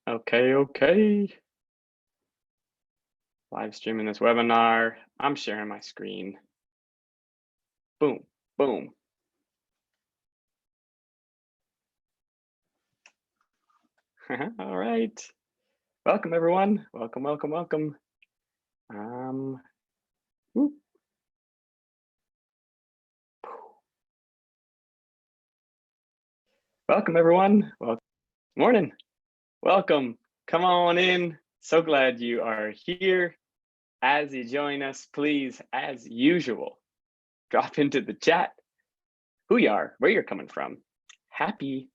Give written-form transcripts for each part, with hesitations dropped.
Okay. Live streaming this webinar. I'm sharing my screen. Boom, boom. All right. Welcome, everyone. Welcome. Whoop. Welcome, everyone. Morning. Welcome. Come on in. So glad you are here. As you join us, please, as usual, drop into the chat who you are, where you're coming from. Happy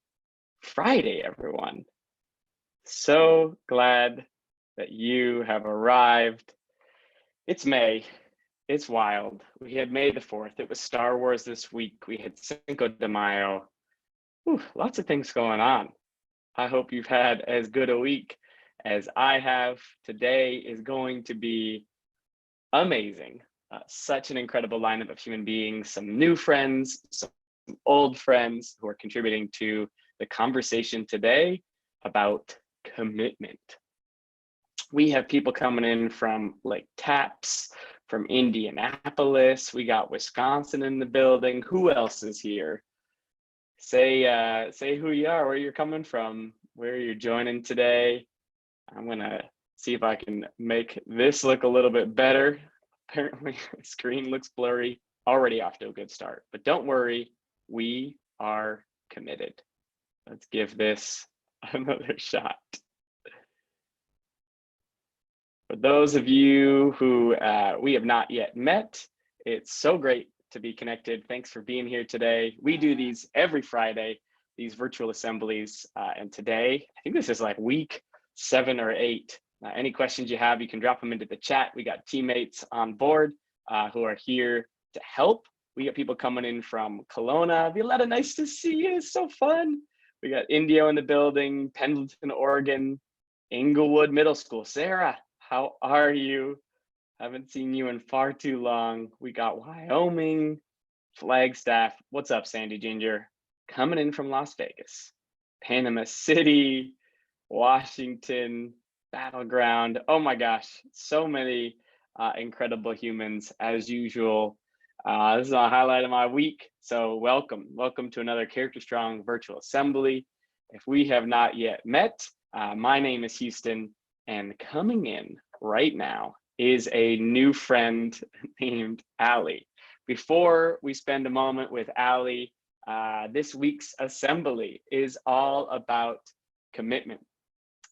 Friday, everyone. So glad that you have arrived. It's May. It's wild. We had May the 4th. It was Star Wars this week. We had Cinco de Mayo. Lots of things going on. I hope you've had as good a week as I have. Today is going to be amazing. Such an incredible lineup of human beings, some new friends, some old friends who are contributing to the conversation today about commitment. We have people coming in from Lake Taps, from Indianapolis. We got Wisconsin in the building. Who else is here? Say who you are, where you're coming from, where you're joining today. I'm gonna see if I can make this look a little bit better. Apparently, the screen looks blurry. Already off to a good start, but don't worry, we are committed. Let's give this another shot. For those of you who we have not yet met, it's so great to be connected. Thanks for being here today. We do these every Friday, these virtual assemblies. And today, I think this is like week 7 or 8. Any questions you have, you can drop them into the chat. We got teammates on board who are here to help. We got people coming in from Kelowna. Violetta, nice to see you. It's so fun. We got Indio in the building, Pendleton, Oregon, Inglewood Middle School. Sarah, how are you? Haven't seen you in far too long. We got Wyoming, Flagstaff. What's up, Sandy Ginger? Coming in from Las Vegas, Panama City, Washington, Battleground. Oh my gosh, so many incredible humans as usual. This is a highlight of my week. So welcome to another Character Strong virtual assembly. If we have not yet met, my name is Houston, and coming in right now is a new friend named Allie. Before we spend a moment with Allie, this week's assembly is all about commitment.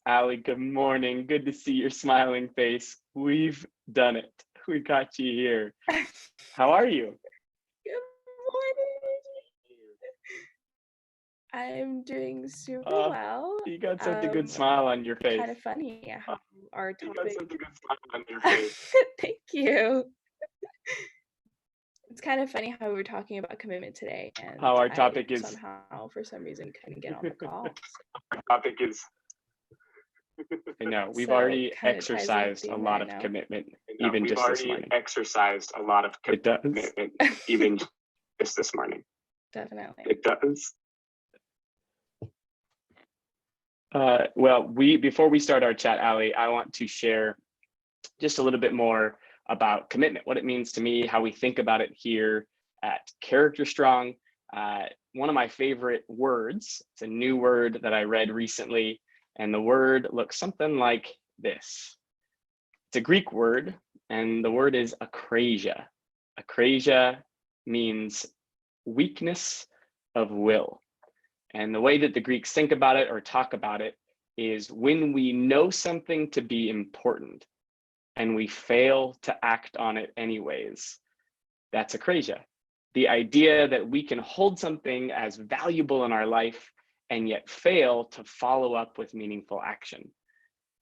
Allie, good morning. Good to see your smiling face. We've done it. We got you here. How are you? Good morning. I'm doing super well. You got such a good smile on your face. Kind of funny how our topic. You got such a good smile on your face. Thank you. It's kind of funny how we were talking about commitment today, and how our topic is somehow for some reason couldn't get on the call. Our topic is. I know we've already exercised a lot of commitment, even just this morning. Exercised a lot of commitment, even just this morning. Definitely. It does. Well, before we start our chat, Allie, I want to share just a little bit more about commitment, what it means to me, how we think about it here at Character Strong. One of my favorite words, it's a new word that I read recently, and the word looks something like this. It's a Greek word, and the word is akrasia. Akrasia means weakness of will. And the way that the Greeks think about it or talk about it is when we know something to be important and we fail to act on it anyways, that's akrasia. The idea that we can hold something as valuable in our life and yet fail to follow up with meaningful action.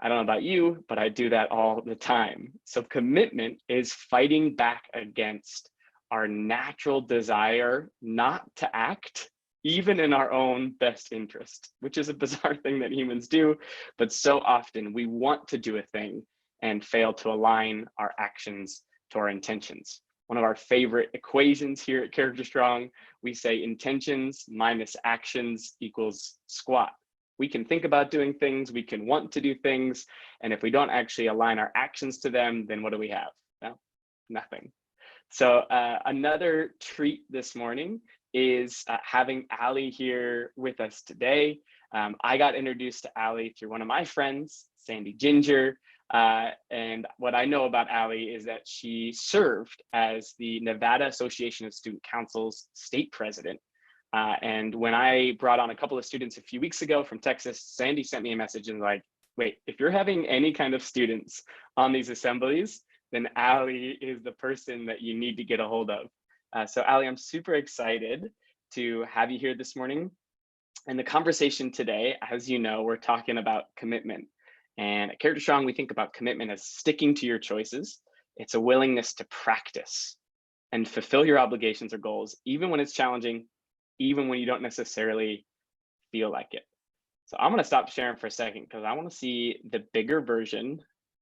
I don't know about you, but I do that all the time. So commitment is fighting back against our natural desire not to act, even in our own best interest, which is a bizarre thing that humans do, but so often we want to do a thing and fail to align our actions to our intentions. One of our favorite equations here at Character Strong, we say intentions minus actions equals squat. We can think about doing things, we can want to do things, and if we don't actually align our actions to them, then what do we have? No, nothing. So another treat this morning is having Allie here with us today. I got introduced to Allie through one of my friends, Sandy Ginger. And what I know about Allie is that she served as the Nevada Association of Student Council's state president. And when I brought on a couple of students a few weeks ago from Texas, Sandy sent me a message and like, wait, if you're having any kind of students on these assemblies, then Allie is the person that you need to get a hold of. So Allie, I'm super excited to have you here this morning. And the conversation today, as you know, we're talking about commitment. And at Character Strong, we think about commitment as sticking to your choices. It's a willingness to practice and fulfill your obligations or goals, even when it's challenging, even when you don't necessarily feel like it. So I'm going to stop sharing for a second because I want to see the bigger version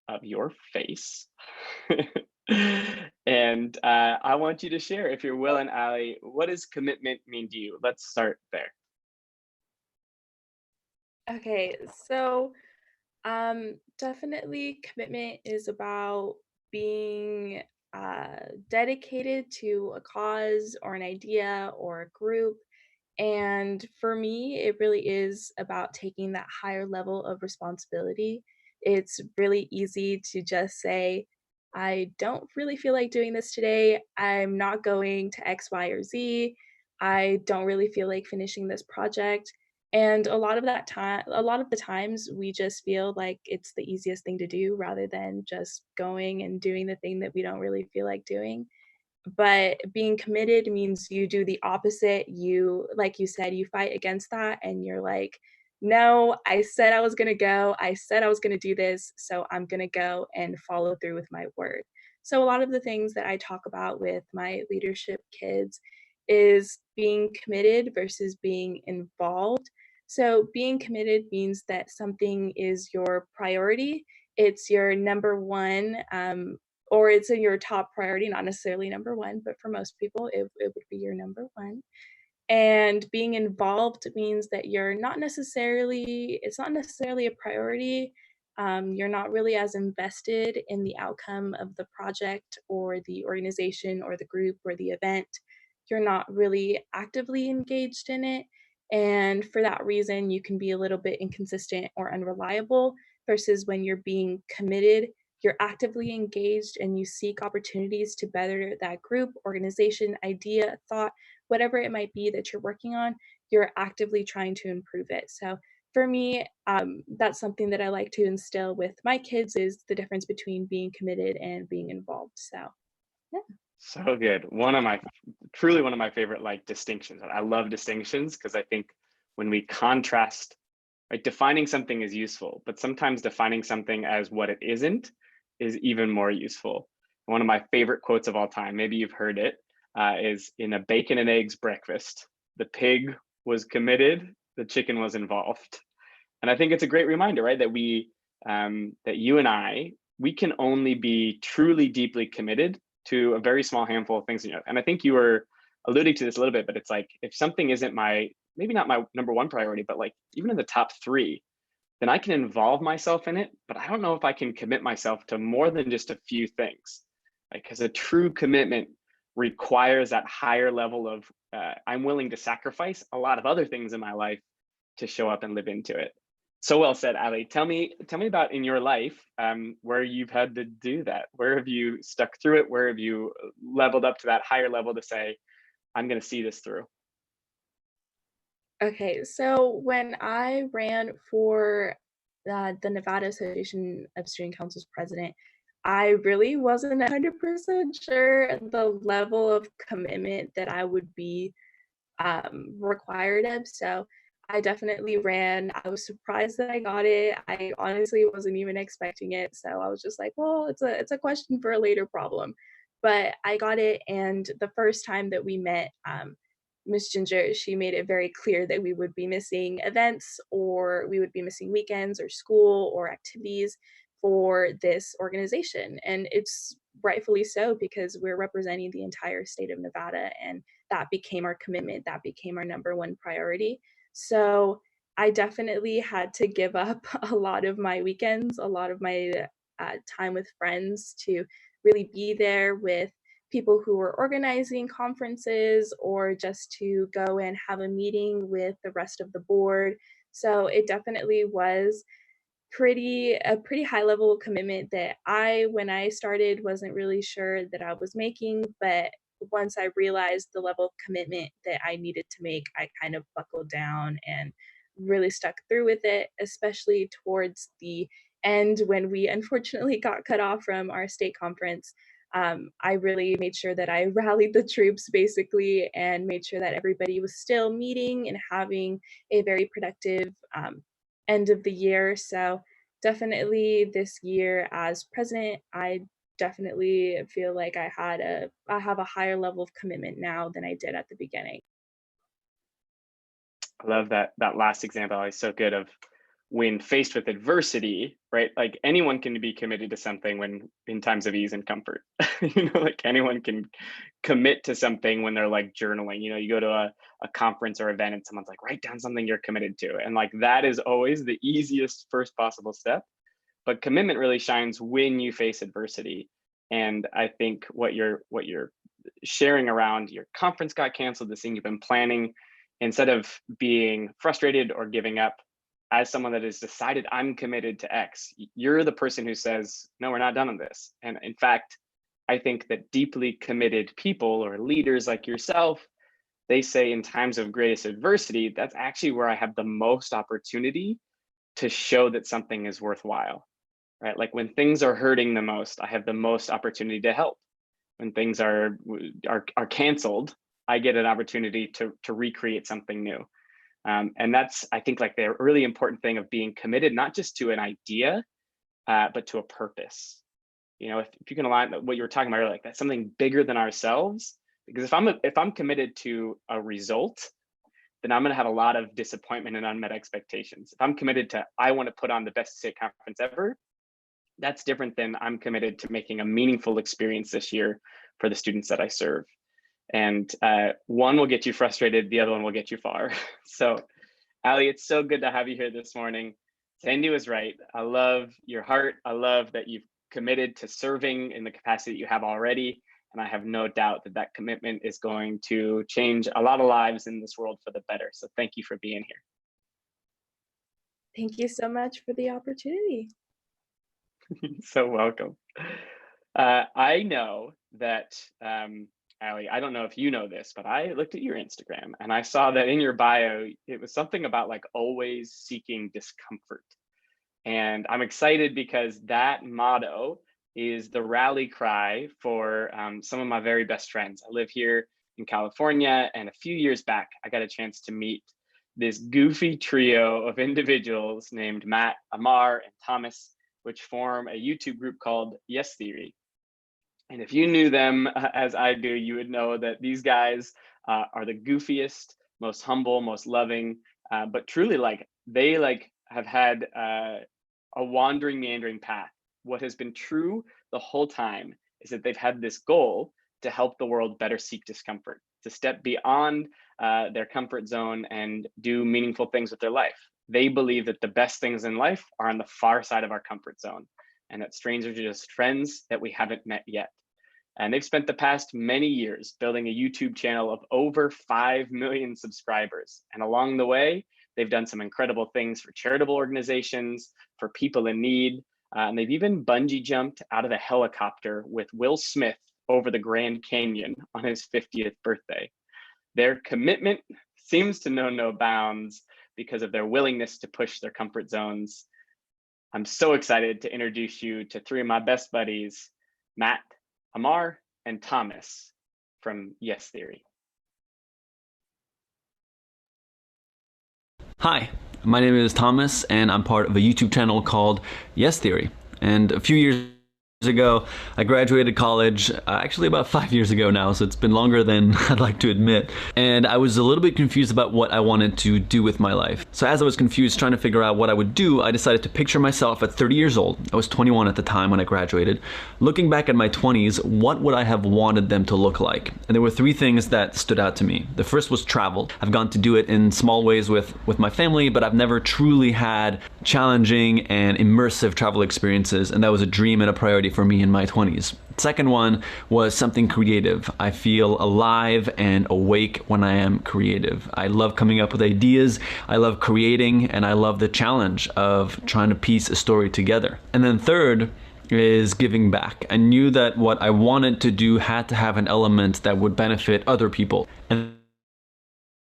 of your face. And I want you to share, if you're willing, Allie, what does commitment mean to you? Let's start there. Okay, so definitely commitment is about being dedicated to a cause or an idea or a group. And for me, it really is about taking that higher level of responsibility. It's really easy to just say, I don't really feel like doing this today. I'm not going to X, Y, or Z. I don't really feel like finishing this project. And a lot of the times we just feel like it's the easiest thing to do rather than just going and doing the thing that we don't really feel like doing. But being committed means you do the opposite. You, like you said, you fight against that and you're like, no, I said I was going to go. I said I was going to do this. So I'm going to go and follow through with my word. So a lot of the things that I talk about with my leadership kids is being committed versus being involved. So being committed means that something is your priority. It's your number one or it's in your top priority, not necessarily number one, but for most people, it would be your number one. And being involved means that it's not necessarily a priority. You're not really as invested in the outcome of the project or the organization or the group or the event. You're not really actively engaged in it. And for that reason, you can be a little bit inconsistent or unreliable versus when you're being committed, you're actively engaged and you seek opportunities to better that group, organization, idea, thought, whatever it might be that you're working on, you're actively trying to improve it. So for me, that's something that I like to instill with my kids is the difference between being committed and being involved. So yeah. So good. Truly one of my favorite like distinctions. I love distinctions because I think when we contrast, right, defining something is useful, but sometimes defining something as what it isn't is even more useful. One of my favorite quotes of all time, maybe you've heard it, is in a bacon and eggs breakfast, the pig was committed, the chicken was involved. And I think it's a great reminder, right, that you and I, we can only be truly deeply committed to a very small handful of things. And I think you were alluding to this a little bit, but it's like, if something isn't maybe not my number one priority, but like even in the top three, then I can involve myself in it, but I don't know if I can commit myself to more than just a few things. Because a true commitment requires that higher level of, I'm willing to sacrifice a lot of other things in my life to show up and live into it. So well said, Ali. Tell me about in your life where you've had to do that. Where have you stuck through it? Where have you leveled up to that higher level to say, I'm going to see this through? Okay, so when I ran for the Nevada Association of Student Council's president, I really wasn't 100% sure the level of commitment that I would be required of. So I definitely ran. I was surprised that I got it. I honestly wasn't even expecting it. So I was just like, well, it's a question for a later problem. But I got it, and the first time that we met, Miss Ginger, she made it very clear that we would be missing events or we would be missing weekends or school or activities for this organization. And it's rightfully so because we're representing the entire state of Nevada and that became our commitment. That became our number one priority. So I definitely had to give up a lot of my weekends, a lot of my time with friends to really be there with people who were organizing conferences or just to go and have a meeting with the rest of the board. So it definitely was a pretty high level of commitment that when I started, wasn't really sure that I was making, but once I realized the level of commitment that I needed to make, I kind of buckled down and really stuck through with it, especially towards the end when we unfortunately got cut off from our state conference. I really made sure that I rallied the troops basically and made sure that everybody was still meeting and having a very productive end of the year. So definitely this year as president, I definitely feel like I have a higher level of commitment now than I did at the beginning. I love that last example. It's so good of when faced with adversity, right? Like anyone can be committed to something when in times of ease and comfort. Like anyone can commit to something when they're like journaling. You go to a conference or event and someone's like, write down something you're committed to. And like that is always the easiest first possible step. But commitment really shines when you face adversity. And I think what you're sharing around your conference got canceled, this thing you've been planning, instead of being frustrated or giving up, as someone that has decided I'm committed to X, you're the person who says, no, we're not done on this. And in fact, I think that deeply committed people or leaders like yourself, they say in times of greatest adversity, that's actually where I have the most opportunity to show that something is worthwhile, right? Like when things are hurting the most, I have the most opportunity to help. When things are canceled, I get an opportunity to recreate something new. And that's, I think, like the really important thing of being committed, not just to an idea, but to a purpose. If you can align what you were talking about earlier, like that's something bigger than ourselves. Because if I'm committed to a result, then I'm going to have a lot of disappointment and unmet expectations. If I'm committed to, I want to put on the best state conference ever, that's different than I'm committed to making a meaningful experience this year for the students that I serve. And one will get you frustrated, the other one will get you far. So, Ali, it's so good to have you here this morning. Sandy was right. I love your heart. I love that you've committed to serving in the capacity that you have already. And I have no doubt that that commitment is going to change a lot of lives in this world for the better. So thank you for being here. Thank you so much for the opportunity. So welcome. I know that, Ali, I don't know if you know this, but I looked at your Instagram and I saw that in your bio, it was something about like always seeking discomfort. And I'm excited because that motto is the rally cry for some of my very best friends. I live here in California, and a few years back, I got a chance to meet this goofy trio of individuals named Matt, Amar, and Thomas, which form a YouTube group called Yes Theory. And if you knew them as I do, you would know that these guys are the goofiest, most humble, most loving, but truly like they like have had a wandering, meandering path. What has been true the whole time is that they've had this goal to help the world better seek discomfort, to step beyond their comfort zone and do meaningful things with their life. They believe that the best things in life are on the far side of our comfort zone, and that strangers are just friends that we haven't met yet. And they've spent the past many years building a YouTube channel of over 5 million subscribers. And along the way, they've done some incredible things for charitable organizations, for people in need. And they've even bungee jumped out of a helicopter with Will Smith over the Grand Canyon on his 50th birthday. Their commitment seems to know no bounds because of their willingness to push their comfort zones. I'm so excited to introduce you to three of my best buddies, Matt, Amar, and Thomas from Yes Theory. Hi, my name is Thomas, and I'm part of a YouTube channel called Yes Theory. And a few years ago. I graduated college actually about 5 years ago now, so it's been longer than I'd like to admit. And I was a little bit confused about what I wanted to do with my life. So as I was confused trying to figure out what I would do, I decided to picture myself at 30 years old. I was 21 at the time when I graduated. Looking back at my 20s, what would I have wanted them to look like? And there were three things that stood out to me. The first was travel. I've gone to do it in small ways with my family, but I've never truly had challenging and immersive travel experiences, and that was a dream and a priority for me in my 20s. Second one was something creative. I feel alive and awake when I am creative. I love coming up with ideas, I love creating, and I love the challenge of trying to piece a story together. And then third is giving back. I knew that what I wanted to do had to have an element that would benefit other people. And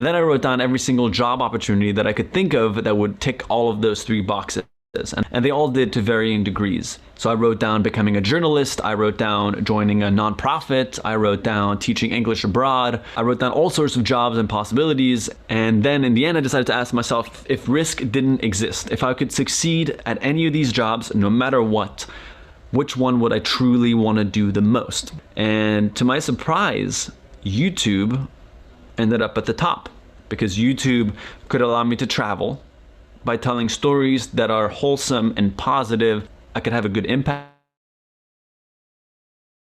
then I wrote down every single job opportunity that I could think of that would tick all of those three boxes. And they all did to varying degrees. So I wrote down becoming a journalist, I wrote down joining a nonprofit, I wrote down teaching English abroad, I wrote down all sorts of jobs and possibilities. And then in the end, I decided to ask myself, if risk didn't exist, if I could succeed at any of these jobs, no matter what, which one would I truly want to do the most? And to my surprise, YouTube ended up at the top, because YouTube could allow me to travel. By telling stories that are wholesome and positive, I could have a good impact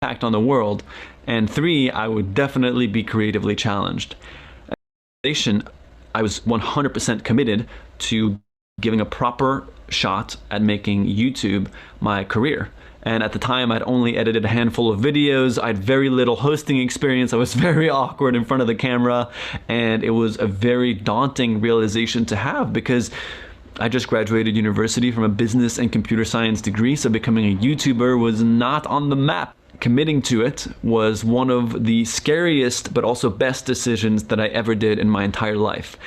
on the world. And three, I would definitely be creatively challenged. I was 100% committed to giving a proper shot at making YouTube my career. And at the time, I'd only edited a handful of videos. I had very little hosting experience. I was very awkward in front of the camera. And it was a very daunting realization to have, because I just graduated university from a business and computer science degree. So becoming a YouTuber was not on the map. Committing to it was one of the scariest, but also best decisions that I ever did in my entire life.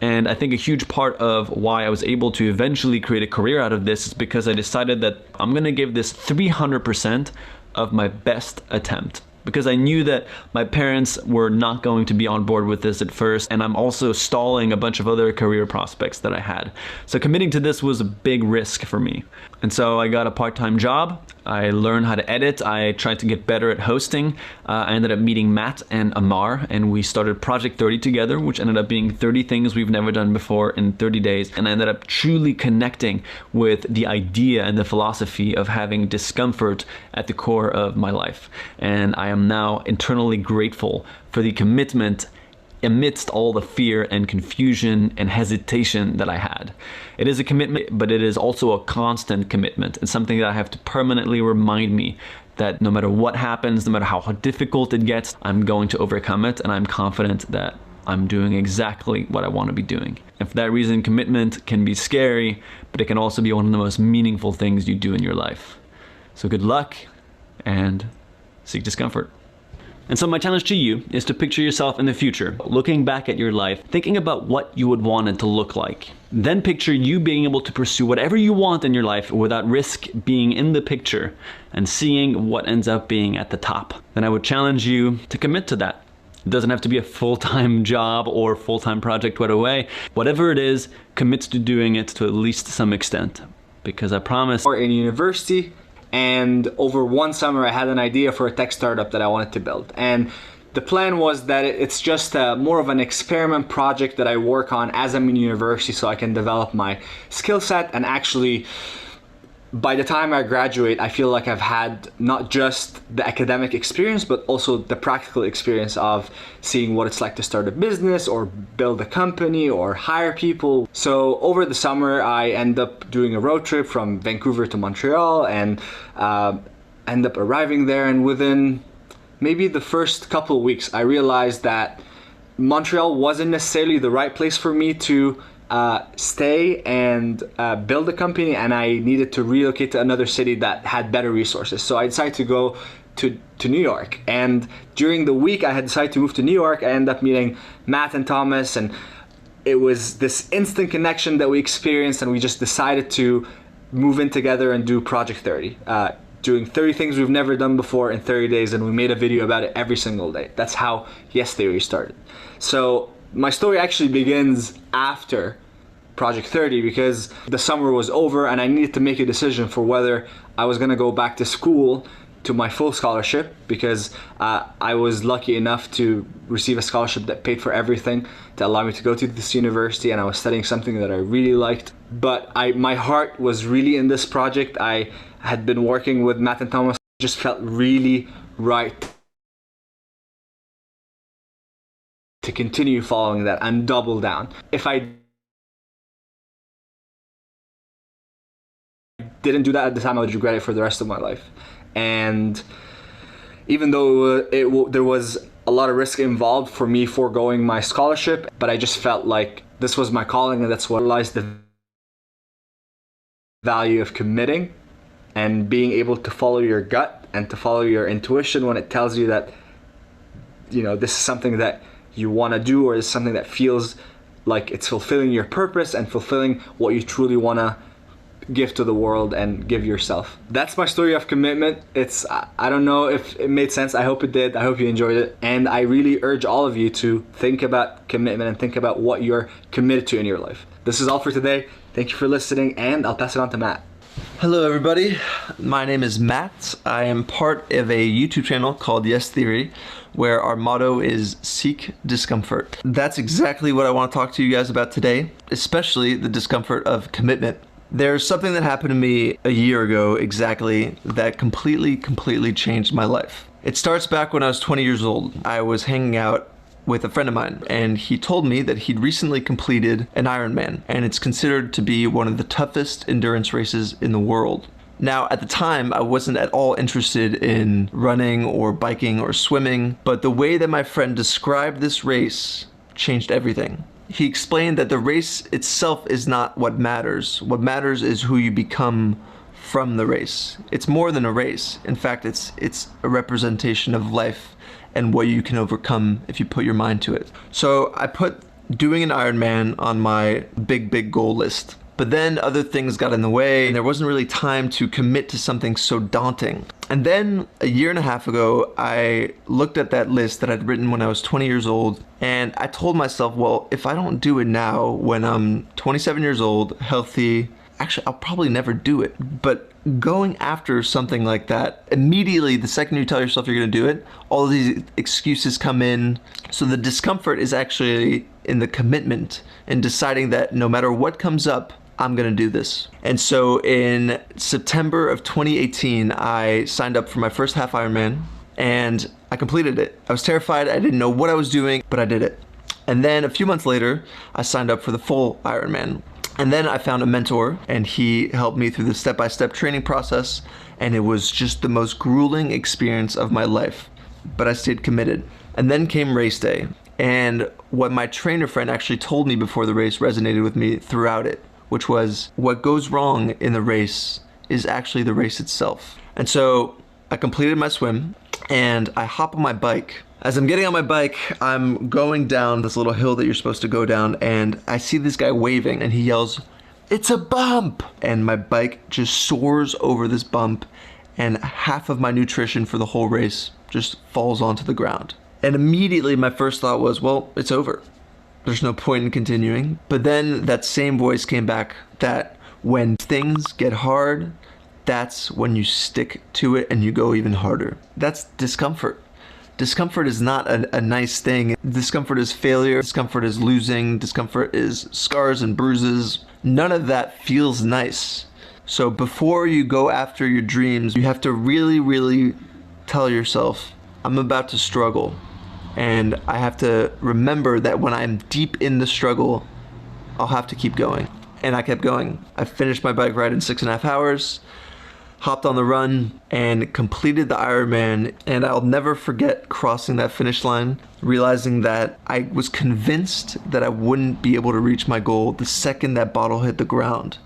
And I think a huge part of why I was able to eventually create a career out of this is because I decided that I'm going to give this 300% of my best attempt. Because I knew that my parents were not going to be on board with this at first, and I'm also stalling a bunch of other career prospects that I had. So committing to this was a big risk for me. And so I got a part-time job. I learned how to edit. I tried to get better at hosting. I ended up meeting Matt and Amar, and we started Project 30 together, which ended up being 30 things we've never done before in 30 days. And I ended up truly connecting with the idea and the philosophy of having discomfort at the core of my life. And I am now internally grateful for the commitment amidst all the fear and confusion and hesitation that I had. It is a commitment, but it is also a constant commitment. It's something that I have to permanently remind me that no matter what happens, no matter how difficult it gets, I'm going to overcome it, and I'm confident that I'm doing exactly what I want to be doing. And for that reason, commitment can be scary, but it can also be one of the most meaningful things you do in your life. So good luck, and seek discomfort. And so my challenge to you is to picture yourself in the future, looking back at your life, thinking about what you would want it to look like. Then picture you being able to pursue whatever you want in your life without risk being in the picture, and seeing what ends up being at the top. Then I would challenge you to commit to that. It doesn't have to be a full-time job or full-time project right away. Whatever it is, commit to doing it to at least some extent. Because I promise. Or in university, and over one summer I had an idea for a tech startup that I wanted to build. And the plan was that it's just more of an experiment project that I work on as I'm in university, so I can develop my skill set. And actually, by the time I graduate, I feel like I've had not just the academic experience, but also the practical experience of seeing what it's like to start a business or build a company or hire people. So over the summer, I end up doing a road trip from Vancouver to Montreal, and end up arriving there. And within maybe the first couple of weeks, I realized that Montreal wasn't necessarily the right place for me to stay and build a company, and I needed to relocate to another city that had better resources. So I decided to go to New York. And during the week I had decided to move to New York, I ended up meeting Matt and Thomas, and it was this instant connection that we experienced, and we just decided to move in together and do Project 30. Doing 30 things we've never done before in 30 days, and we made a video about it every single day. That's how Yes Theory started. So my story actually begins after Project 30 because the summer was over and I needed to make a decision for whether I was gonna go back to school to my full scholarship, because I was lucky enough to receive a scholarship that paid for everything to allow me to go to this university, and I was studying something that I really liked. But my heart was really in this project. I had been working with Matt and Thomas, it just felt really right to continue following that and double down. If I didn't do that at the time, I would regret it for the rest of my life. And even though there was a lot of risk involved for me foregoing my scholarship, but I just felt like this was my calling, and that's what lies the value of committing and being able to follow your gut and to follow your intuition when it tells you that, you know, this is something that you want to do, or is something that feels like it's fulfilling your purpose and fulfilling what you truly want to give to the world and give yourself. That's my story of commitment. I don't know if it made sense. I hope it did. I hope you enjoyed it. And I really urge all of you to think about commitment and think about what you're committed to in your life. This is all for today. Thank you for listening, and I'll pass it on to Matt. Hello everybody, my name is Matt. I am part of a YouTube channel called Yes Theory, where our motto is seek discomfort. That's exactly what I want to talk to you guys about today, especially the discomfort of commitment. There's something that happened to me a year ago exactly that completely changed my life. It starts back when I was 20 years old. I was hanging out with a friend of mine, and he told me that he'd recently completed an Ironman, and it's considered to be one of the toughest endurance races in the world. Now, at the time, I wasn't at all interested in running or biking or swimming, but the way that my friend described this race changed everything. He explained that the race itself is not what matters. What matters is who you become from the race. It's more than a race. In fact, it's a representation of life and what you can overcome if you put your mind to it. So I put doing an Ironman on my big goal list. But then other things got in the way, and there wasn't really time to commit to something so daunting. And then a year and a half ago, I looked at that list that I'd written when I was 20 years old, and I told myself, well, if I don't do it now, when I'm 27 years old, healthy, actually, I'll probably never do it. But going after something like that, immediately, the second you tell yourself you're gonna do it, all of these excuses come in. So the discomfort is actually in the commitment and deciding that no matter what comes up, I'm gonna do this. And so in September of 2018, I signed up for my first half Ironman, and I completed it. I was terrified, I didn't know what I was doing, but I did it. And then a few months later, I signed up for the full Ironman. And then I found a mentor, and he helped me through the step-by-step training process, and it was just the most grueling experience of my life. But I stayed committed. And then came race day. And what my trainer friend actually told me before the race resonated with me throughout it, which was what goes wrong in the race is actually the race itself. And so I completed my swim, and I hop on my bike. As I'm getting on my bike, I'm going down this little hill that you're supposed to go down, and I see this guy waving, and he yells, "It's a bump!" And my bike just soars over this bump, and half of my nutrition for the whole race just falls onto the ground. And immediately my first thought was, well, it's over. There's no point in continuing. But then that same voice came back that when things get hard, that's when you stick to it and you go even harder. That's discomfort. Discomfort is not a nice thing. Discomfort is failure. Discomfort is losing. Discomfort is scars and bruises. None of that feels nice. So before you go after your dreams, you have to really tell yourself, I'm about to struggle. And I have to remember that when I'm deep in the struggle, I'll have to keep going. And I kept going. I finished my bike ride in 6.5 hours, hopped on the run, and completed the Ironman. And I'll never forget crossing that finish line, realizing that I was convinced that I wouldn't be able to reach my goal the second that bottle hit the ground.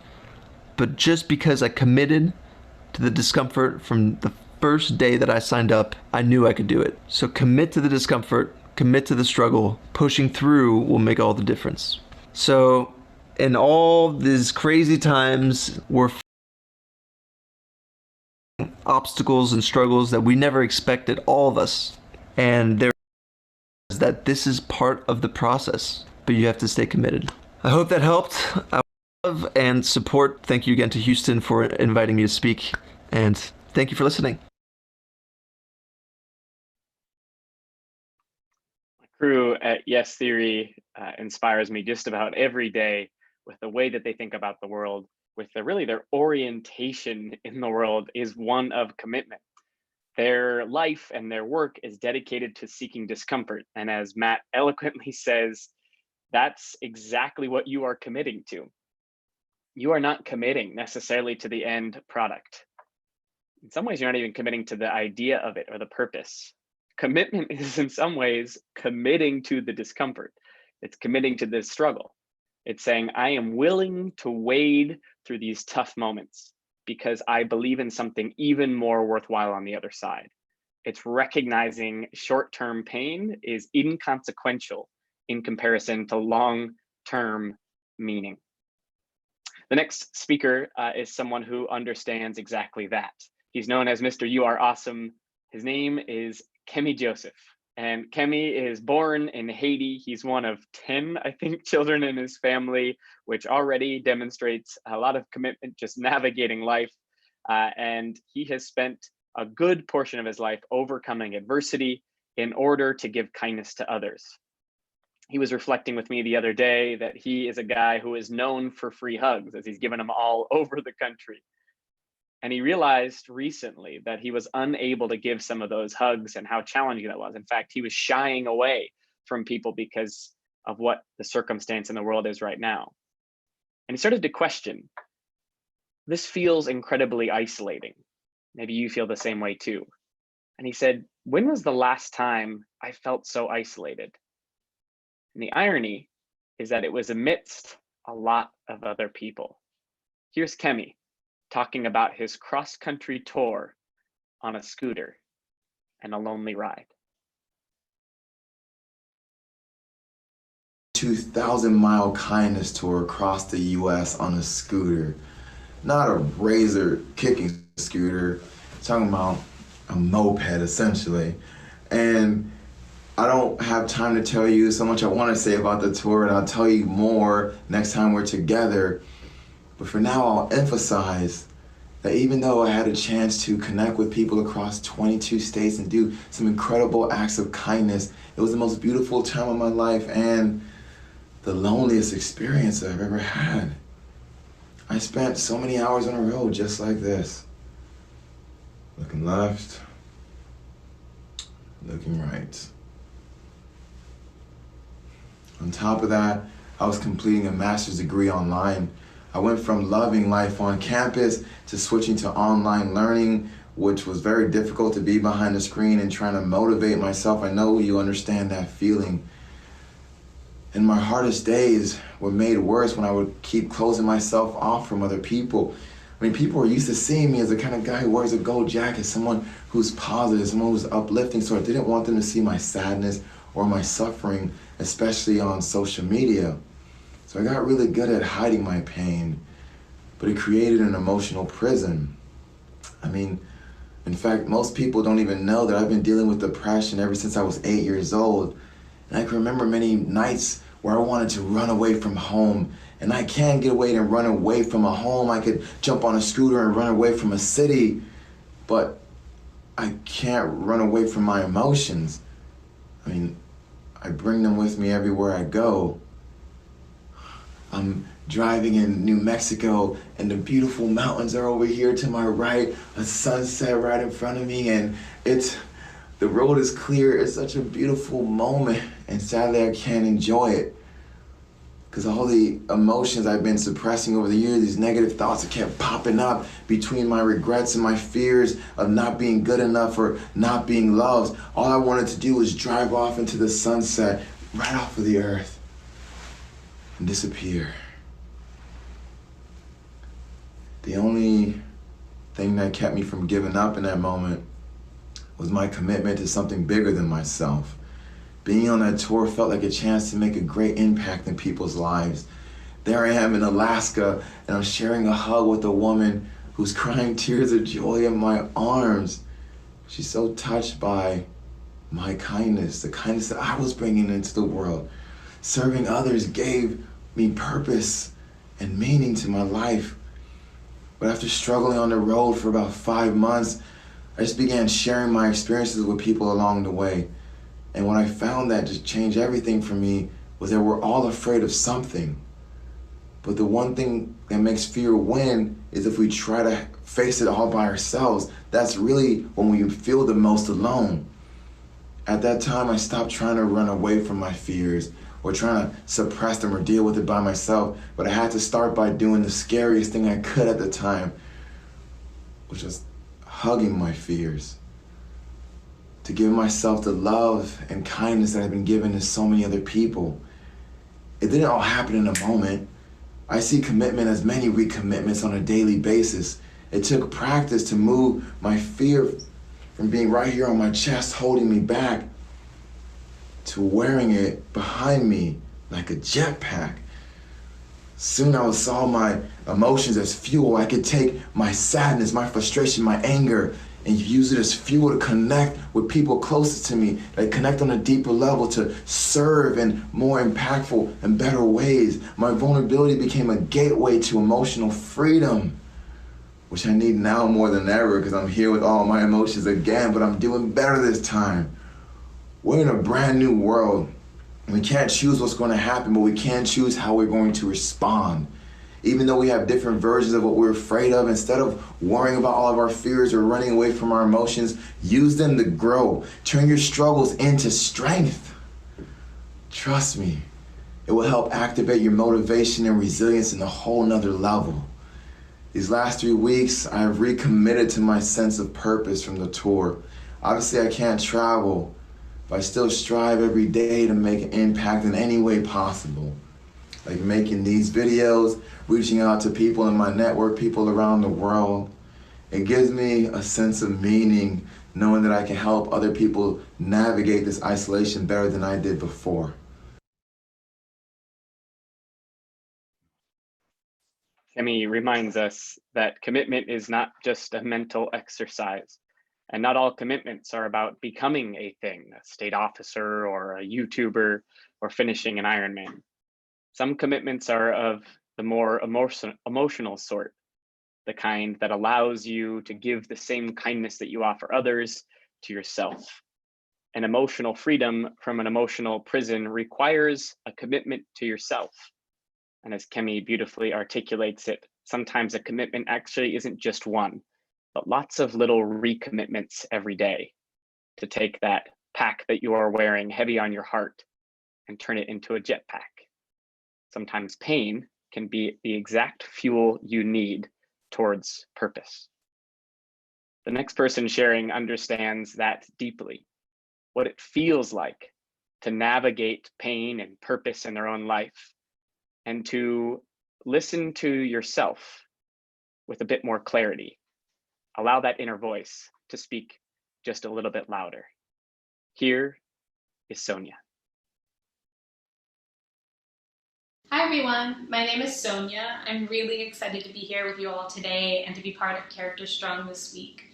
But just because I committed to the discomfort from the first day that I signed up, I knew I could do it. So commit to the discomfort, commit to the struggle. Pushing through will make all the difference. So in all these crazy times, we're obstacles and struggles that we never expected, all of us. And there is that this is part of the process, but you have to stay committed. I hope that helped. I love and support. Thank you again to Houston for inviting me to speak, and thank you for listening. My crew at Yes Theory inspires me just about every day with the way that they think about the world, with their orientation in the world is one of commitment. Their life and their work is dedicated to seeking discomfort. And as Matt eloquently says, that's exactly what you are committing to. You are not committing necessarily to the end product. In some ways, you're not even committing to the idea of it or the purpose. Commitment is in some ways committing to the discomfort. It's committing to the struggle. It's saying, I am willing to wade through these tough moments because I believe in something even more worthwhile on the other side. It's recognizing short-term pain is inconsequential in comparison to long-term meaning. The next speaker is someone who understands exactly that. He's known as Mr. You Are Awesome. His name is Kimmy Joseph. And Kimmy is born in Haiti. He's one of 10, I think, children in his family, which already demonstrates a lot of commitment just navigating life. And he has spent a good portion of his life overcoming adversity in order to give kindness to others. He was reflecting with me the other day that he is a guy who is known for free hugs, as he's given them all over the country. And he realized recently that he was unable to give some of those hugs and how challenging that was. In fact, he was shying away from people because of what the circumstance in the world is right now. And he started to question, this feels incredibly isolating. Maybe you feel the same way too. And he said, when was the last time I felt so isolated? And the irony is that it was amidst a lot of other people. Here's Kimmy talking about his cross-country tour on a scooter and a lonely ride. 2,000-mile kindness tour across the US on a scooter. Not a razor kicking scooter, talking about a moped essentially. And I don't have time to tell you so much I want to say about the tour, and I'll tell you more next time we're together. But for now, I'll emphasize that even though I had a chance to connect with people across 22 states and do some incredible acts of kindness, it was the most beautiful time of my life and the loneliest experience I've ever had. I spent so many hours on a road just like this. Looking left, looking right. On top of that, I was completing a master's degree online. I went from loving life on campus to switching to online learning, which was very difficult to be behind the screen and trying to motivate myself. I know you understand that feeling. And my hardest days were made worse when I would keep closing myself off from other people. I mean, people were used to seeing me as the kind of guy who wears a gold jacket, someone who's positive, someone who's uplifting, so I didn't want them to see my sadness or my suffering, especially on social media. So I got really good at hiding my pain, but it created an emotional prison. I mean, in fact, most people don't even know that I've been dealing with depression ever since I was 8 years old. And I can remember many nights where I wanted to run away from home. And I can get away and run away from a home. I could jump on a scooter and run away from a city, but I can't run away from my emotions. I mean, I bring them with me everywhere I go. I'm driving in New Mexico and the beautiful mountains are over here to my right, a sunset right in front of me, and the road is clear. It's such a beautiful moment, and sadly I can't enjoy it because all the emotions I've been suppressing over the years, these negative thoughts that kept popping up between my regrets and my fears of not being good enough or not being loved, all I wanted to do was drive off into the sunset right off of the earth and disappear. The only thing that kept me from giving up in that moment was my commitment to something bigger than myself. Being on that tour felt like a chance to make a great impact in people's lives. There I am in Alaska, and I'm sharing a hug with a woman who's crying tears of joy in my arms. She's so touched by my kindness, the kindness that I was bringing into the world. Serving others gave me purpose and meaning to my life. But after struggling on the road for about 5 months, I just began sharing my experiences with people along the way. And what I found that just changed everything for me was that we're all afraid of something. But the one thing that makes fear win is if we try to face it all by ourselves. That's really when we feel the most alone. At that time, I stopped trying to run away from my fears or trying to suppress them or deal with it by myself. But I had to start by doing the scariest thing I could at the time, which was hugging my fears. To give myself the love and kindness that I've been given to so many other people. It didn't all happen in a moment. I see commitment as many recommitments on a daily basis. It took practice to move my fear from being right here on my chest, holding me back, to wearing it behind me like a jetpack. Soon I saw my emotions as fuel. I could take my sadness, my frustration, my anger, and use it as fuel to connect with people closest to me, like connect on a deeper level, to serve in more impactful and better ways. My vulnerability became a gateway to emotional freedom, which I need now more than ever because I'm here with all my emotions again, but I'm doing better this time. We're in a brand new world. We can't choose what's going to happen, but we can choose how we're going to respond. Even though we have different versions of what we're afraid of, instead of worrying about all of our fears or running away from our emotions, use them to grow. Turn your struggles into strength. Trust me, it will help activate your motivation and resilience in a whole nother level. These last 3 weeks, I have recommitted to my sense of purpose from the tour. Obviously, I can't travel, but I still strive every day to make an impact in any way possible. Like making these videos, reaching out to people in my network, people around the world. It gives me a sense of meaning knowing that I can help other people navigate this isolation better than I did before. Kimmy reminds us that commitment is not just a mental exercise, and not all commitments are about becoming a thing, a state officer or a YouTuber or finishing an Ironman. Some commitments are of the more emotional sort, the kind that allows you to give the same kindness that you offer others to yourself. An emotional freedom from an emotional prison requires a commitment to yourself. And as Kimmy beautifully articulates it, sometimes a commitment actually isn't just one, but lots of little recommitments every day to take that pack that you are wearing heavy on your heart and turn it into a jetpack. Sometimes pain can be the exact fuel you need towards purpose. The next person sharing understands that deeply, what it feels like to navigate pain and purpose in their own life, and to listen to yourself with a bit more clarity. Allow that inner voice to speak just a little bit louder. Here is Sonia. Hi everyone, my name is Sonia. I'm really excited to be here with you all today and to be part of Character Strong this week.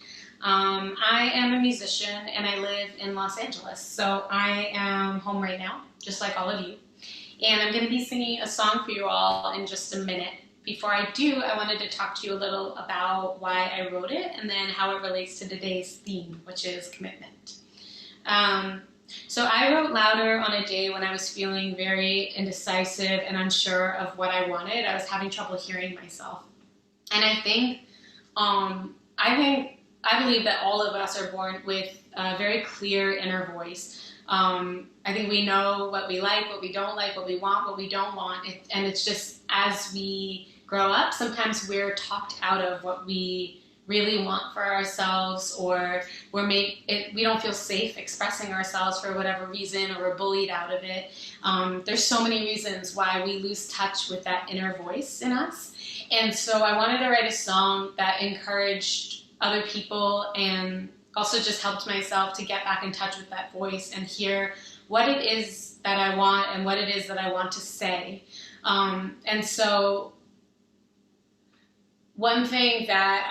I am a musician and I live in Los Angeles, so I am home right now, just like all of you. And I'm going to be singing a song for you all in just a minute. Before I do, I wanted to talk to you a little about why I wrote it and then how it relates to today's theme, which is commitment. So I wrote Louder on a day when I was feeling very indecisive and unsure of what I wanted. I was having trouble hearing myself. And I believe that all of us are born with a very clear inner voice. I think we know what we like, what we don't like, what we want, what we don't want. And it's just as we grow up, sometimes we're talked out of what we really want for ourselves, or we don't feel safe expressing ourselves for whatever reason, or we're bullied out of it. There's so many reasons why we lose touch with that inner voice in us. And so I wanted to write a song that encouraged other people and also just helped myself to get back in touch with that voice and hear what it is that I want and what it is that I want to say. And so one thing that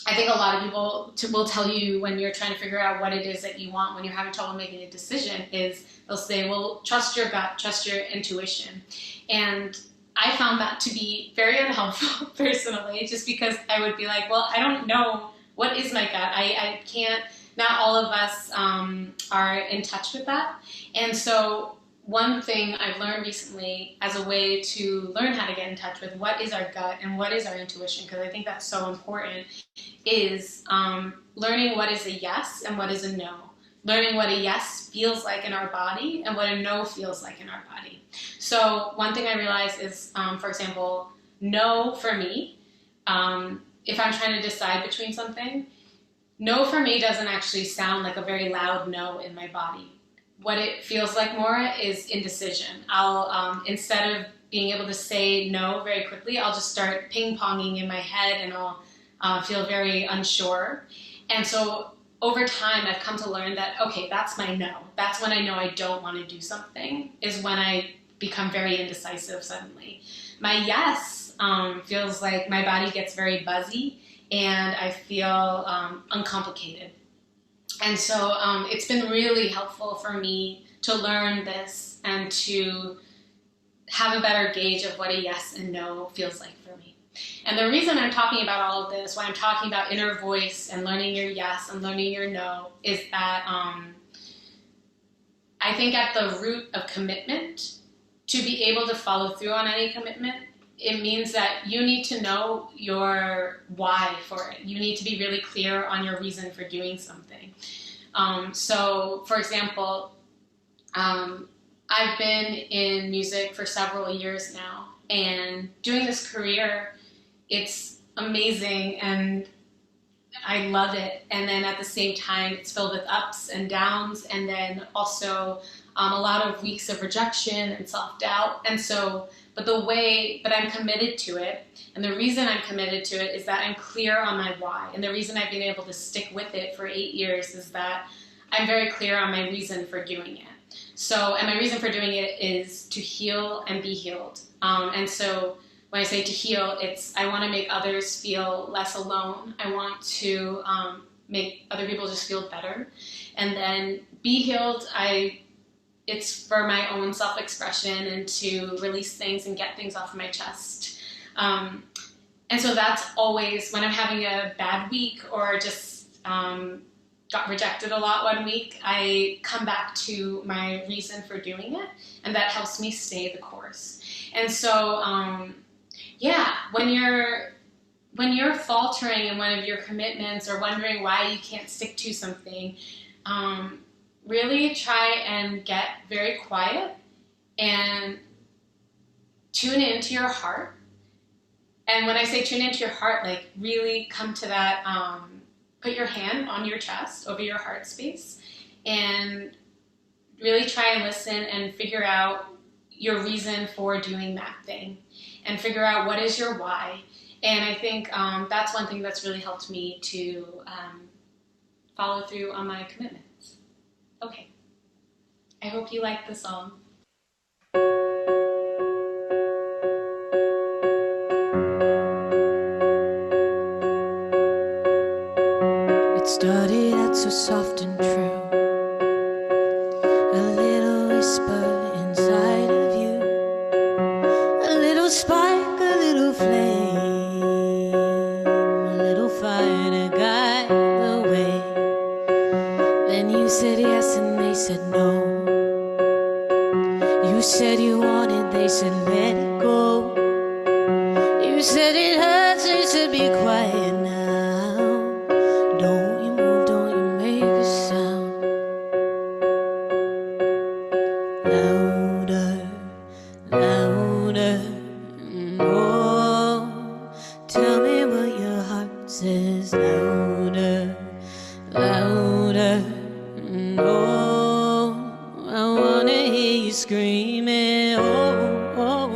I think a lot of people will tell you when you're trying to figure out what it is that you want, when you're having trouble making a decision, is they'll say, well, trust your gut, trust your intuition. And I found that to be very unhelpful personally, just because I would be like, well, I don't know what is my gut. I can't, not all of us are in touch with that. And so one thing I've learned recently as a way to learn how to get in touch with what is our gut and what is our intuition, because I think that's so important, is learning what is a yes and what is a no. Learning what a yes feels like in our body and what a no feels like in our body. So one thing I realized is, for example, no for me, if I'm trying to decide between something, no for me doesn't actually sound like a very loud no in my body. What it feels like more is indecision. I'll, instead of being able to say no very quickly, I'll just start ping-ponging in my head and I'll feel very unsure. And so over time, I've come to learn that, okay, that's my no. That's when I know I don't want to do something, is when I become very indecisive suddenly. My yes feels like my body gets very buzzy and I feel uncomplicated. And so it's been really helpful for me to learn this and to have a better gauge of what a yes and no feels like for me. And the reason I'm talking about all of this, why I'm talking about inner voice and learning your yes and learning your no, is that I think at the root of commitment, to be able to follow through on any commitment, it means that you need to know your why for it. You need to be really clear on your reason for doing something. So, for example, I've been in music for several years now, and doing this career, it's amazing and I love it. And then at the same time, it's filled with ups and downs, and then also a lot of weeks of rejection and self-doubt. And so, but I'm committed to it. And the reason I'm committed to it is that I'm clear on my why. And the reason I've been able to stick with it for 8 years is that I'm very clear on my reason for doing it. So, and my reason for doing it is to heal and be healed. And so when I say to heal, it's, I want to make others feel less alone. I want to make other people just feel better. And then be healed, it's for my own self-expression and to release things and get things off of my chest. And so that's always, when I'm having a bad week or just got rejected a lot one week, I come back to my reason for doing it, and that helps me stay the course. And so, yeah, when you're faltering in one of your commitments or wondering why you can't stick to something, really try and get very quiet and tune into your heart. And when I say tune into your heart, like really come to that, put your hand on your chest over your heart space and really try and listen and figure out your reason for doing that thing and figure out what is your why. And I think that's one thing that's really helped me to follow through on my commitments. Okay, I hope you like the song. It started out so soft and true, a little whisper inside of you, a little spark, a little flame, a little fire to guide the way. Then you said yes and they said no. You said you wanted, they said let it go. You said it hurts, they said be quiet now. Don't you move, don't you make a sound. Louder, louder, oh, tell me what your heart says. Louder, louder, oh, I wanna hear you screaming, oh, oh.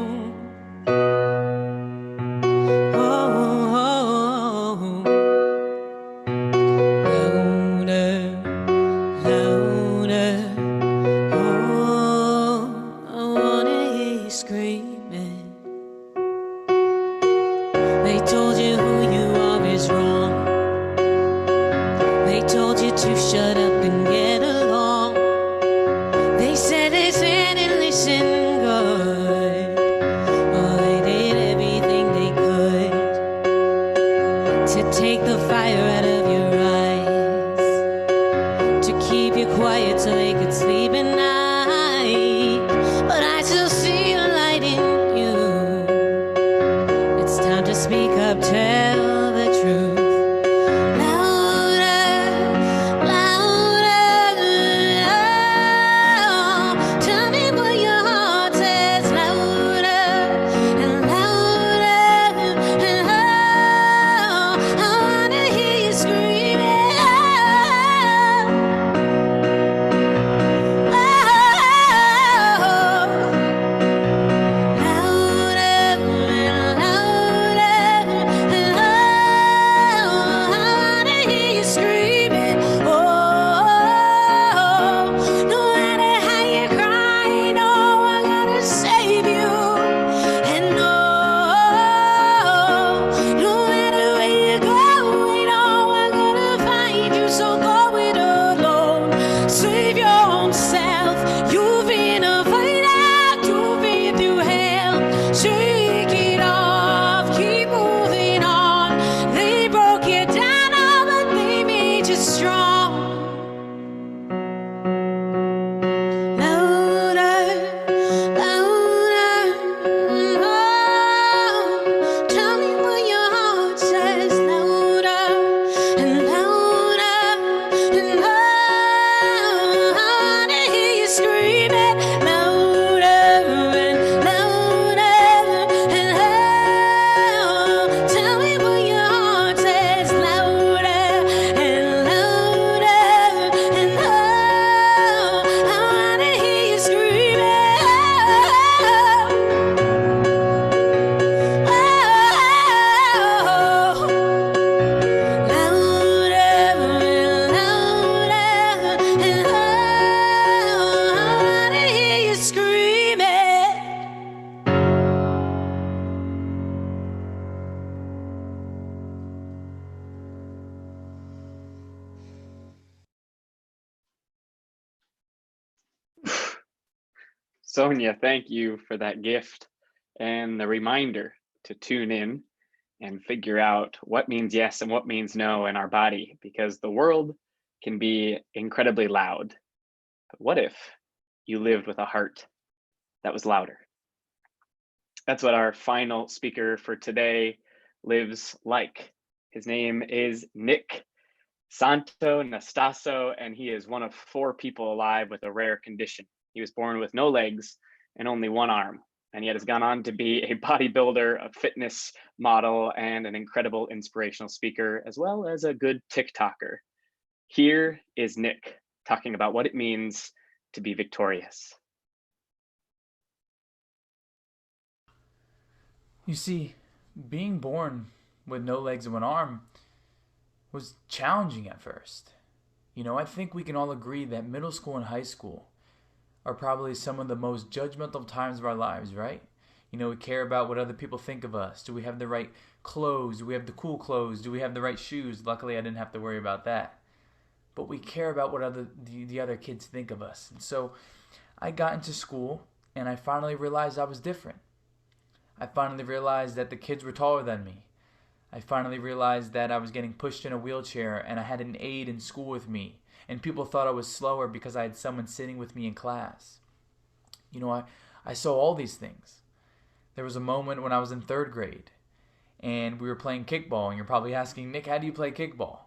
They told you who you are is wrong. to shut up and get along. They said they said and listened good. Oh, they did everything they could to take the fire out of your eyes, to keep you quiet so they could sleep at night. But I still see a light in you. It's time to speak up, tell the truth. Sonia, thank you for that gift and the reminder to tune in and figure out what means yes and what means no in our body, because the world can be incredibly loud. But what if you lived with a heart that was louder? That's what our final speaker for today lives like. His name is Nick Santo Nastaso, and he is one of 4 people alive with a rare condition. He was born with no legs and only one arm, and yet has gone on to be a bodybuilder, a fitness model, and an incredible inspirational speaker, as well as a good TikToker. Here is Nick talking about what it means to be victorious. You see, being born with no legs and one arm was challenging at first. You know, I think we can all agree that middle school and high school are probably some of the most judgmental times of our lives, right? You know, we care about what other people think of us. Do we have the right clothes? Do we have the cool clothes? Do we have the right shoes? Luckily, I didn't have to worry about that. But we care about what the other kids think of us. And so I got into school and I finally realized I was different. I finally realized that the kids were taller than me. I finally realized that I was getting pushed in a wheelchair and I had an aide in school with me. And people thought I was slower because I had someone sitting with me in class. You know, I saw all these things. There was a moment when I was in 3rd grade and we were playing kickball, and you're probably asking, Nick, how do you play kickball?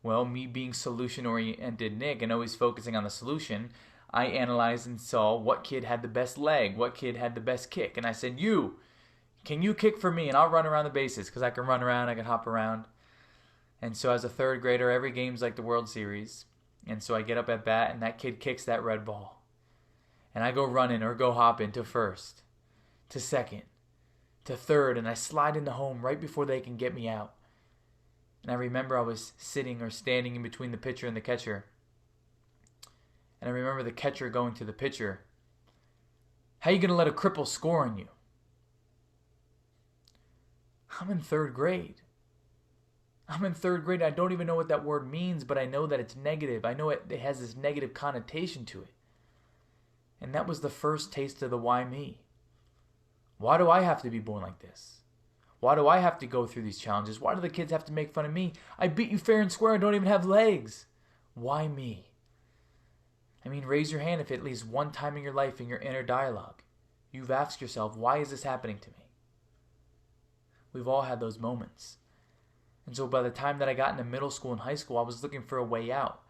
Well, me being solution-oriented Nick and always focusing on the solution, I analyzed and saw what kid had the best leg, what kid had the best kick. And I said, can you kick for me? And I'll run around the bases because I can run around, I can hop around. And so as a 3rd grader, every game's like the World Series. And so I get up at bat and that kid kicks that red ball. And I go running or go hopping to 1st, to 2nd, to 3rd, and I slide into home right before they can get me out. And I remember I was sitting or standing in between the pitcher and the catcher. And I remember the catcher going to the pitcher, how are you going to let a cripple score on you? I'm in 3rd grade. I'm in third grade. I don't even know what that word means, but I know that it's negative. I know it has this negative connotation to it. And that was the first taste of the why me. Why do I have to be born like this? Why do I have to go through these challenges? Why do the kids have to make fun of me? I beat you fair and square. I don't even have legs. Why me? I mean, raise your hand if at least one time in your life, in your inner dialogue, you've asked yourself, why is this happening to me? We've all had those moments. And so by the time that I got into middle school and high school, I was looking for a way out.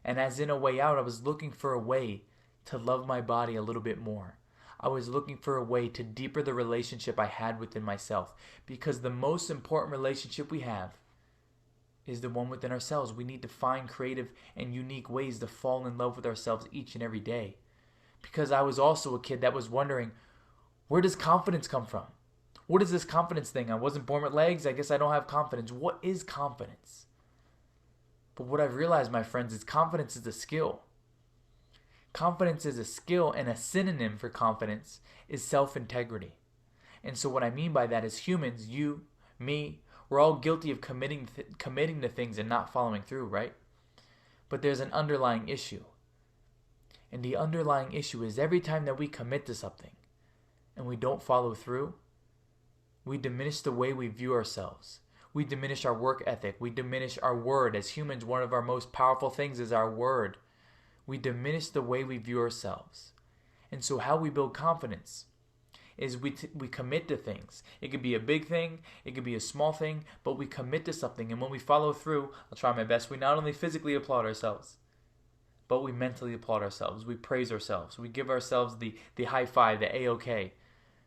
And as in a way out, I was looking for a way to love my body a little bit more. I was looking for a way to deepen the relationship I had within myself. Because the most important relationship we have is the one within ourselves. We need to find creative and unique ways to fall in love with ourselves each and every day. Because I was also a kid that was wondering, where does confidence come from? What is this confidence thing? I wasn't born with legs. I guess I don't have confidence. What is confidence? But what I've realized, my friends, is confidence is a skill. Confidence is a skill, and a synonym for confidence is self-integrity. And so what I mean by that is humans, you, me, we're all guilty of committing to things and not following through, right? But there's an underlying issue. And the underlying issue is every time that we commit to something and we don't follow through, we diminish the way we view ourselves. We diminish our work ethic. We diminish our word. As humans, one of our most powerful things is our word. We diminish the way we view ourselves. And so how we build confidence is we commit to things. It could be a big thing. It could be a small thing. But we commit to something. And when we follow through, I'll try my best, we not only physically applaud ourselves, but we mentally applaud ourselves. We praise ourselves. We give ourselves the high five, the A-OK.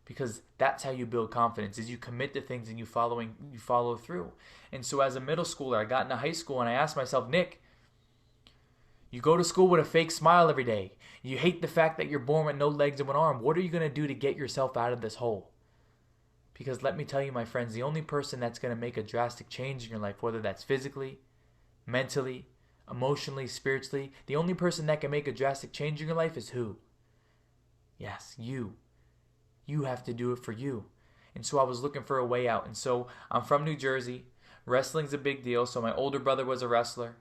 Because that's how you build confidence, is you commit to things and you follow through. And so as a middle schooler, I got into high school and I asked myself, Nick, you go to school with a fake smile every day. You hate the fact that you're born with no legs and one arm. What are you going to do to get yourself out of this hole? Because let me tell you, my friends, the only person that's going to make a drastic change in your life, whether that's physically, mentally, emotionally, spiritually, the only person that can make a drastic change in your life is who? Yes, you. You have to do it for you. And so I was looking for a way out. And so I'm from New Jersey. Wrestling's a big deal. So my older brother was a wrestler.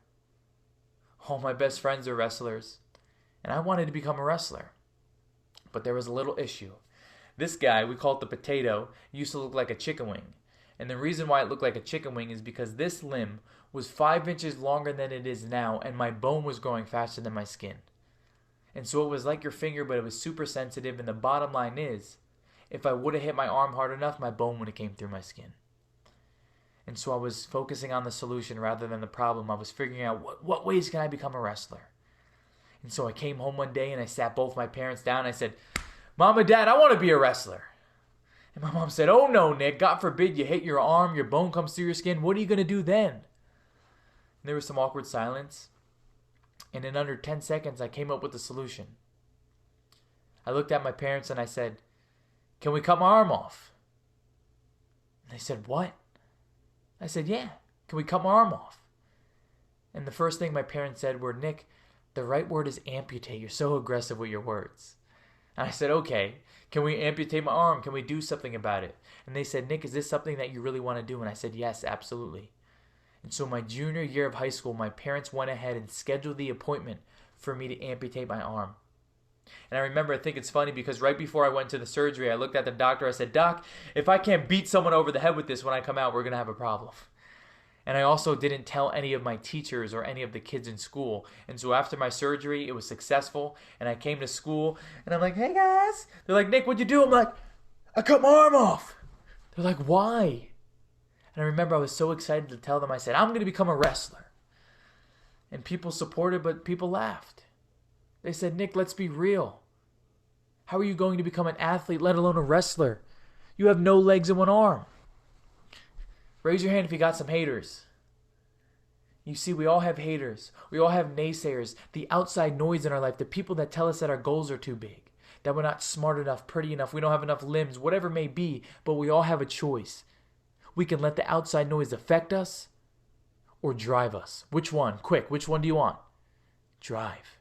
All my best friends are wrestlers. And I wanted to become a wrestler. But there was a little issue. This guy, we call it the potato, used to look like a chicken wing. And the reason why it looked like a chicken wing is because this limb was 5 inches longer than it is now. And my bone was growing faster than my skin. And so it was like your finger, but it was super sensitive. And the bottom line is, if I would have hit my arm hard enough, my bone would have came through my skin. And so I was focusing on the solution rather than the problem. I was figuring out what ways can I become a wrestler. And so I came home one day and I sat both my parents down. And I said, Mom and Dad, I want to be a wrestler. And my mom said, oh no, Nick, God forbid you hit your arm, your bone comes through your skin. What are you going to do then? And there was some awkward silence. And in under 10 seconds, I came up with a solution. I looked at my parents and I said, can we cut my arm off? And they said, what? I said, yeah, can we cut my arm off? And the first thing my parents said were, Nick, the right word is amputate. You're so aggressive with your words. And I said, okay, can we amputate my arm? Can we do something about it? And they said, Nick, is this something that you really want to do? And I said, yes, absolutely. And so my junior year of high school, my parents went ahead and scheduled the appointment for me to amputate my arm. And I remember, I think it's funny because right before I went to the surgery, I looked at the doctor. I said, Doc, if I can't beat someone over the head with this when I come out, we're going to have a problem. And I also didn't tell any of my teachers or any of the kids in school. And so after my surgery, it was successful. And I came to school and I'm like, hey guys. They're like, Nick, what'd you do? I'm like, I cut my arm off. They're like, why? And I remember I was so excited to tell them, I said, I'm going to become a wrestler. And people supported, but people laughed. They said, Nick, let's be real. How are you going to become an athlete, let alone a wrestler? You have no legs and one arm. Raise your hand if you got some haters. You see, we all have haters. We all have naysayers. The outside noise in our life, the people that tell us that our goals are too big, that we're not smart enough, pretty enough, we don't have enough limbs, whatever it may be, but we all have a choice. We can let the outside noise affect us or drive us. Which one? Quick, which one do you want? Drive.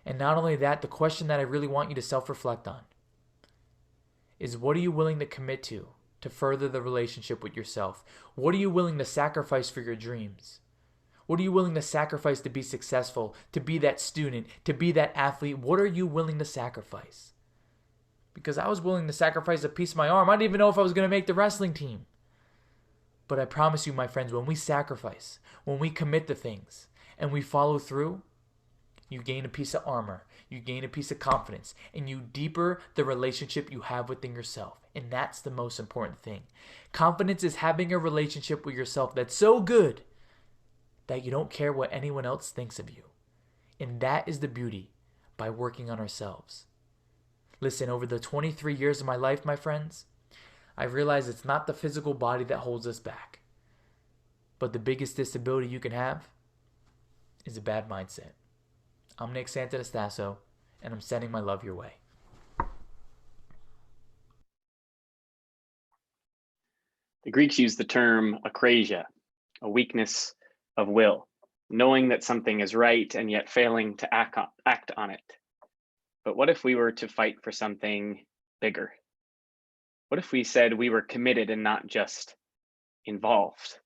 And not only that, the question that I really want you to self-reflect on is, what are you willing to commit to to further the relationship with yourself? What are you willing to sacrifice for your dreams? What are you willing to sacrifice to be successful, to be that student, to be that athlete? What are you willing to sacrifice? Because I was willing to sacrifice a piece of my arm. I didn't even know if I was going to make the wrestling team. But I promise you, my friends, when we sacrifice, when we commit to things, and we follow through, you gain a piece of armor, you gain a piece of confidence, and you deeper the relationship you have within yourself. And that's the most important thing. Confidence is having a relationship with yourself that's so good that you don't care what anyone else thinks of you. And that is the beauty by working on ourselves. Listen, over the 23 years of my life, my friends, I've realized it's not the physical body that holds us back. But the biggest disability you can have is a bad mindset. I'm Nick Santanastasso, and I'm sending my love your way. The Greeks used the term akrasia, a weakness of will, knowing that something is right and yet failing to act on it. But what if we were to fight for something bigger? What if we said we were committed and not just involved?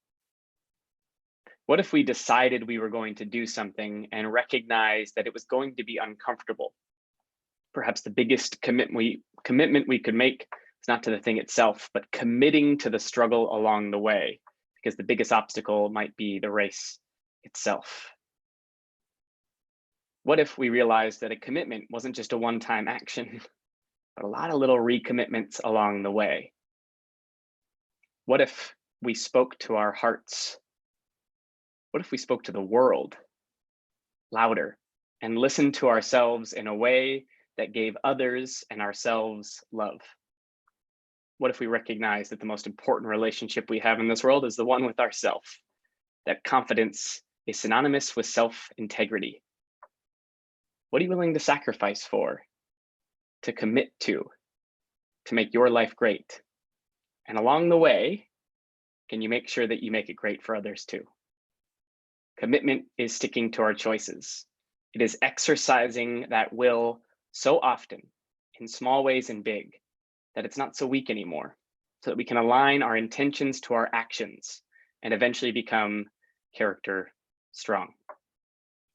What if we decided we were going to do something and recognized that it was going to be uncomfortable? Perhaps the biggest commitment we could make is not to the thing itself, but committing to the struggle along the way, because the biggest obstacle might be the race itself. What if we realized that a commitment wasn't just a one-time action, but a lot of little recommitments along the way? What if we spoke to our hearts? What if we spoke to the world louder and listened to ourselves in a way that gave others and ourselves love? What if we recognize that the most important relationship we have in this world is the one with ourself? That confidence is synonymous with self-integrity. What are you willing to sacrifice for, to commit to make your life great? And along the way, can you make sure that you make it great for others too? Commitment is sticking to our choices. It is exercising that will so often, in small ways and big, that it's not so weak anymore, so that we can align our intentions to our actions and eventually become character strong.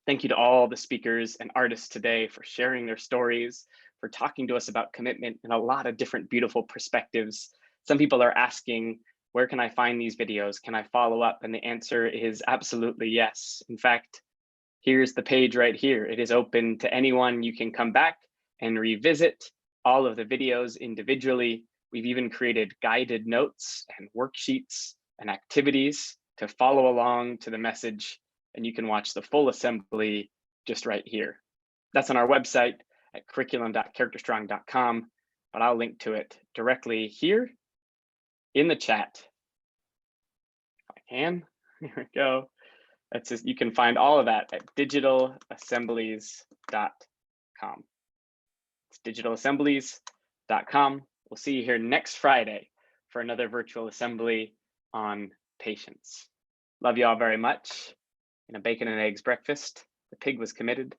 Thank you to all the speakers and artists today for sharing their stories, for talking to us about commitment in a lot of different beautiful perspectives. Some people are asking, where can I find these videos? Can I follow up? And the answer is absolutely yes. In fact, here's the page right here. It is open to anyone. You can come back and revisit all of the videos individually. We've even created guided notes and worksheets and activities to follow along to the message, and you can watch the full assembly just right here. That's on our website at curriculum.characterstrong.com, but I'll link to it directly here in the chat. If I can, here we go. That's just, you can find all of that at digitalassemblies.com. It's digitalassemblies.com. We'll see you here next Friday for another virtual assembly on patience. Love you all very much. In a bacon and eggs breakfast, the pig was committed,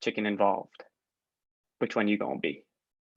chicken involved. Which one you gonna be?